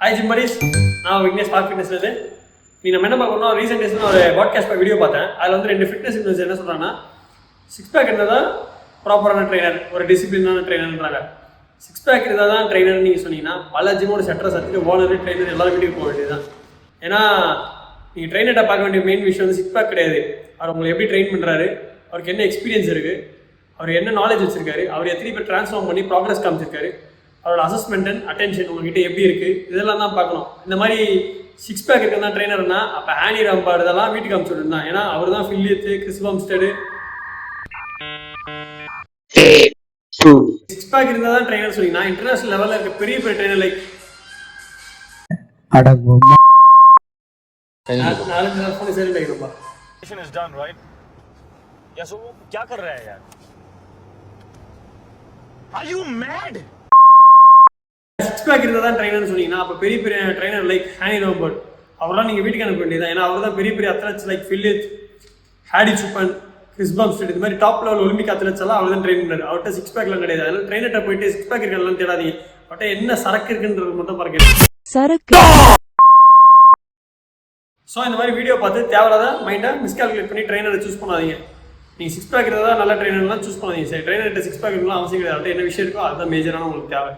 Hi gym படீஸ், நான் Vignesh park ஃபிட்னஸ்லேருந்து. நீ நம்ம என்ன பார்க்கணும், ரீசெண்ட் டேஸில் ஒரு பாட்காஸ்ட் வீடியோ பார்த்தேன். அதில் வந்து 2 ஃபிட்னஸ் இன்ஃப்ளூயன்சர் என்ன சொல்கிறாங்கன்னா, 6 பேக் இருந்தால் தான் ப்ராப்பரான ட்ரைனர், ஒரு டிசிப்ளினான ட்ரைனர்ன்றாங்க. 6 பேக் இருந்தால் தான் ட்ரைனர்னு நீங்கள் சொன்னீங்கன்னா பல ஜிம்மோட செட்டரை சத்துட்டு ஓனர் ட்ரைனர் எல்லாரும் வீட்டுக்கு போக வேண்டியது தான். ஏன்னா நீங்கள் ட்ரைனர்கிட்ட பார்க்க வேண்டிய மெயின் விஷயம் வந்து 6 பேக் கிடையாது. அவர் உங்களை எப்படி ட்ரெயின் பண்ணுறாரு, அவருக்கு என்ன எக்ஸ்பீரியன்ஸ் இருக்குது, அவர் என்ன நாலேஜ் வச்சிருக்காரு, அவர் எத்தனை பேர் ட்ரான்ஸ்ஃபார்ம் பண்ணி ப்ராக்ரஸ் காமிச்சிருக்காரு, அவரோட அசஸ்மெண்ட் அண்ட் அட்டென்ஷன் உங்ககிட்ட எப்படி இருக்குது, இதெல்லாம் தான் பார்க்கணும். இந்த மாதிரி 6 பேக் இருக்கிறதா ட்ரைனர்னா அப்போ ஆனி ராம்பார்டு இதெல்லாம் வீட்டுக்கு அனுப்பிச்சுட்டு தான். ஏன்னா அவர் தான் ஃபில்லியத்து, கிறிஸ் பம்ஸ்டடு. 6 பேக் இருந்தால் தான் ட்ரைனர் சொன்னீங்கன்னா இன்டர்நேஷனல் லெவலில் இருக்க பெரிய பெரிய ட்ரைனர் லைக் 4 फोन से नहीं लगेगा. is done, right? Yeah, so क्या कर रहा है यार? Are you mad? 6 பேக் இருந்தால் தான் ட்ரைனர்னு சொன்னீங்கன்னா அப்போ பெரிய பெரிய ட்ரைனர் லைக் ஹானி ராம்பர்ட் அவரெல்லாம் நீங்கள் வீட்டுக்கு அனுப்ப வேண்டியதான். ஏன்னா அவர் தான் பெரிய பெரிய அத்லட்ஸ் லைக் ஃபில்லியத், ஹேடி சுப்பன், கிறிஸ் பம்ஸ்டட், இது மாதிரி டாப் லெவல் ஒலிம்பிக் அத்லட்ஸ் எல்லாம் அவர் தான் ட்ரெயின் பண்ணார். அவர்கிட்ட 6 பேக்லாம் கிடையாது. அதனால ட்ரைனர்கிட்ட போயிட்டு 6 பேக் இருக்கலாம் தேடாதீங்க. அவர்கிட்ட என்ன சரக்கு இருக்குன்றது மட்டும் பாருங்க. சரக்கு. ஸோ இந்த மாதிரி வீடியோ பார்த்து தேவையில்லாத மைண்டை மிஸ்கால்குலேட் பண்ணி ட்ரைனரை சூஸ் பண்ணாதீங்க. நீங்கள் 6 பேக் இருந்தால் நல்ல ட்ரைனர்லாம் சூஸ் பண்ணாதீங்க. சரி, ட்ரைனர்கிட்ட 6 பேக் இருக்கலாம் அவசியம் கிடையாது. அவர்கிட்ட என்ன விஷயம் இருக்கோ அதுதான் மேஜரான உங்களுக்கு தேவை.